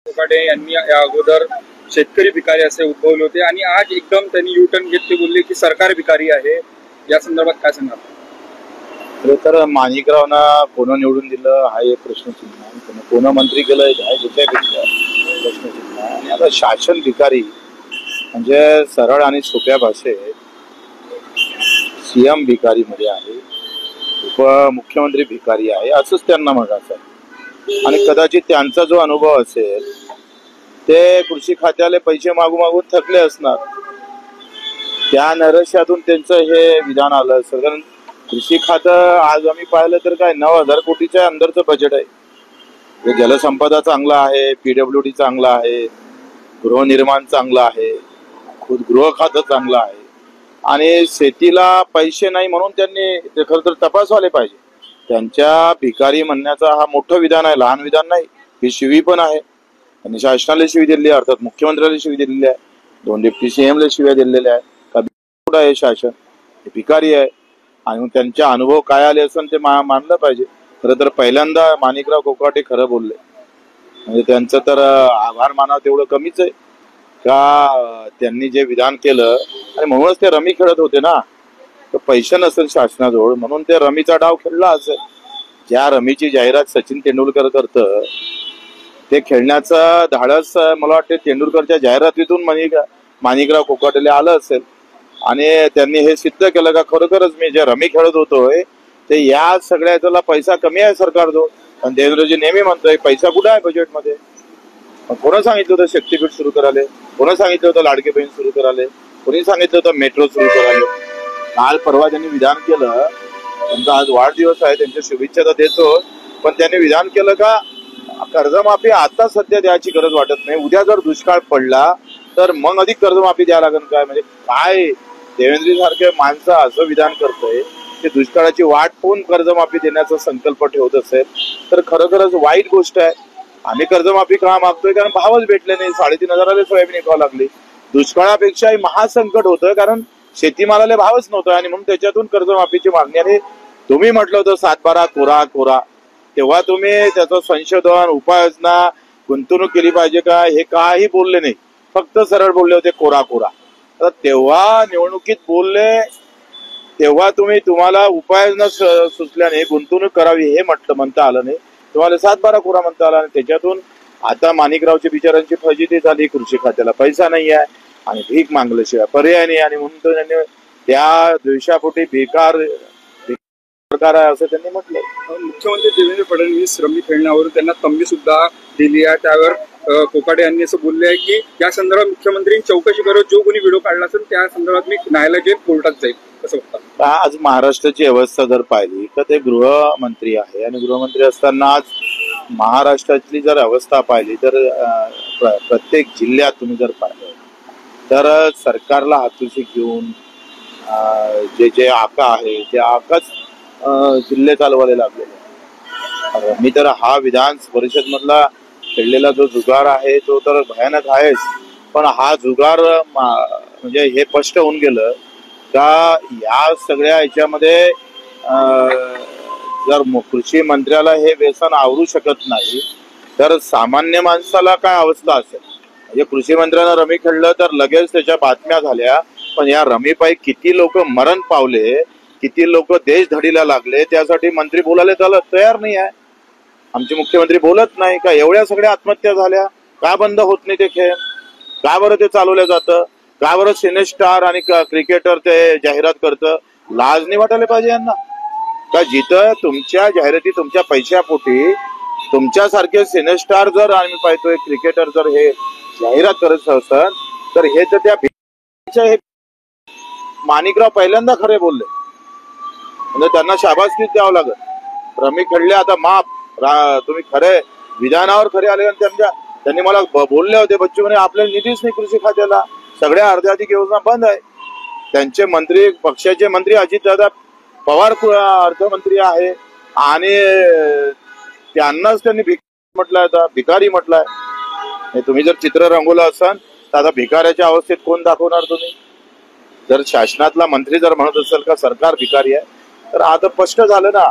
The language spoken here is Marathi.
कोकाटे यांनी या अगोदर शेतकरी भिकारी असे उद्भवले होते आणि आज एकदम त्यांनी युटर्न घेत ते बोलले की सरकार भिकारी आहे। या संदर्भात काय सांगाल? खरं तर माणिकरावना कोण निवडून दिलं हा एक प्रश्नचिन्ह आहे, कोण मंत्री केलं हा दुसऱ्यापेक्षा प्रश्नचिन्ह आहे। आणि आता शासन भिकारी म्हणजे सरळ आणि सोप्या भाषेत सीएम भिकारी मध्ये आहे, उपमुख्यमंत्री भिकारी आहे असंच त्यांना म्हणायचं आहे। आणि कदाचित त्यांचा जो अनुभव असेल ते कृषी खात्याला पैसे मागून मागून थकले असणार, त्या नैराश्यातून त्यांचं हे विधान आलं असेल। कारण कृषी खातं आज आम्ही पाहिलं तर काय 9,000 कोटीच्या अंदरचं बजेट आहे। जलसंपदा चांगला आहे, पीडब्ल्यूडी चांगला आहे, गृहनिर्माण चांगलं आहे, गृह खातं चांगलं आहे आणि शेतीला पैसे नाही म्हणून त्यांनी ते खरं तर तपासवाले पाहिजे। त्यांच्या भिकारी म्हणण्याचा हा मोठं विधान आहे, लहान विधान नाही। ही शिवी पण आहे, त्यांनी शासनाला शिवी दिलेली आहे, अर्थात मुख्यमंत्र्याला शिवी दिलेली आहे, 2 डेप्टी सीएमला शिव्या दिलेल्या आहे। का कुठं आहे शासन? हे भिकारी आहे आणि त्यांचा अनुभव काय आले असेल ते मानलं पाहिजे। खरं तर पहिल्यांदा माणिकराव कोकाटे खरं बोलले, म्हणजे त्यांचं तर आभार मानावं तेवढं कमीच आहे का त्यांनी जे विधान केलं। आणि म्हणूनच ते रमी खेळत होते ना, तर पैसे नसेल शासनाजवळ म्हणून ते रमीचा डाव खेळला असेल। ज्या रमीची जाहिरात सचिन तेंडुलकर करतं ते खेळण्याचं धाडस मला वाटतं तेंडुलकरच्या जाहिरातीतून माणिकराव कोकाटेला आलं असेल आणि त्यांनी हे सिद्ध केलं का खरोखरच मी जे रमी खेळत होतोय ते या सगळ्याला पैसा कमी आहे सरकारजवळ। आणि देवेंद्रजी नेहमी म्हणतोय पैसा कुठे आहे बजेटमध्ये? कोणी सांगितलं होतं शक्तीपीठ सुरू कराले? कोणी सांगितलं होतं लाडके बहीण सुरू कराले? कोणी सांगितलं होतं मेट्रो सुरू कराले? काल परवा त्यांनी विधान केलं, त्यांचा आज वाढदिवस आहे, त्यांच्या शुभेच्छा तर देतो, पण त्यांनी विधान केलं का कर्जमाफी आता सध्या द्यायची गरज वाटत नाही, उद्या जर दुष्काळ पडला तर मग अधिक कर्जमाफी द्यायला लागेल काय? म्हणजे काय देवेंद्र सारखे माणसं असं विधान करतोय की दुष्काळाची वाट पाहून कर्जमाफी देण्याचा संकल्प ठेवत असेल तर खरोखरच वाईट गोष्ट आहे। आम्ही कर्जमाफी का मागतोय? कारण भावच भेटले नाही, 3,500 सोयाबीन विकावं लागली। दुष्काळापेक्षाही महासंकट होतं कारण शेतीमालाला भावच नव्हता आणि म्हणून त्याच्यातून कर्जमाफीची मागणी। आणि तुम्ही म्हटलं होतं 7/12 कोरा कोरा, तेव्हा तुम्ही त्याचं संशोधन उपाययोजना गुंतवणूक केली पाहिजे का हे काही बोलले नाही, फक्त सरळ बोलले होते कोरा कोरा। तर तेव्हा निवडणुकीत बोलले तेव्हा तुम्हाला उपाययोजना सुचल्याने गुंतवणूक करावी हे म्हणता आलं नाही, तुम्हाला 7/12 कोरा म्हणता आला। आणि त्याच्यातून आता माणिकरावच्या बिचारांची फजिती झाली, कृषी खात्याला पैसा नाही आहे आणि भीक मागल्याशिवाय पर्याय नाही आणि म्हणून त्यांनी त्या द्वेषापोटी बेकार सरकार आहे असं त्यांनी म्हटलं। मुख्यमंत्री देवेंद्र फडणवीस रमी खेळण्यावर त्यांना तंबी सुद्धा दिली आहे, त्यावर कोकाटे यांनी असं बोलले आहे की या संदर्भात मुख्यमंत्री चौकशी करत जो कोणी व्हिडिओ काढला असेल त्या संदर्भात मी न्यायालयात घेऊन कोर्टात जाईल असं म्हणतात। आज महाराष्ट्राची अवस्था जर पाहिली तर ते गृहमंत्री आहे आणि गृहमंत्री असताना आज महाराष्ट्रातली जर अवस्था पाहिली तर प्रत्येक जिल्ह्यात तुम्ही जर पाहिलं तर सरकारला हातूशी घेऊन जे आका आहे ते आकाच जिल्हे चालवायला लागलेले। मी तर हा विधान परिषद मधला खेळलेला जो जुगार आहे तो तर भयानक आहेच, पण हा जुगार म्हणजे हे स्पष्ट होऊन गेलं का या सगळ्या याच्यामध्ये जर कृषी मंत्र्याला हे व्यसन आवरू शकत नाही तर सामान्य माणसाला काय अवस्था असेल। म्हणजे कृषी मंत्र्यानं रमी खेळलं तर लगेच त्याच्या बातम्या झाल्या, पण या रमीपायी किती लोक मरण पावले, किती लोक देश धडीला लागले, त्यासाठी मंत्री बोलायला तयार नाही आहे। आमचे मुख्यमंत्री बोलत नाही का? एवढ्या सगळ्या आत्महत्या झाल्या का बंद होत नाही ते खेळ? का बरं ते चालवलं जातं? का बरं सिनेस्टार आणि क्रिकेटर ते जाहिरात करतं? लाज नाही वाटायला पाहिजे यांना का? जिथं तुमच्या जाहिराती तुमच्या पैशापोटी तुमच्यासारखे सिनेस्टार जर आम्ही पाहतोय क्रिकेटर जर हे जाहिरात करत असेल तर हे तर त्या माणिकराव पहिल्यांदा खरे बोलले, म्हणजे त्यांना शाबासकीच द्यावं लागत। रमी खेळले आता माफ, तुम्ही खरे विधानावर खरे आले। त्यांनी मला बोलले होते बच्चू म्हणे आपल्याला निधीच नाही कृषी खात्याला, सगळ्या अर्ध्याधिक योजना बंद आहे। त्यांचे मंत्री पक्षाचे मंत्री अजितदादा पवार अर्थमंत्री आहे आणि त्यांनाच त्यांनी म्हटलंय, भिकारी म्हटलंय। तुम्ही जर चित्र रंगवलं असाल तर आता भिकाऱ्याच्या अवस्थेत कोण दाखवणार तुम्ही? जर शासनातला मंत्री जर म्हणत असेल का सरकार भिकारी आहे तर आता स्पष्ट झालं ना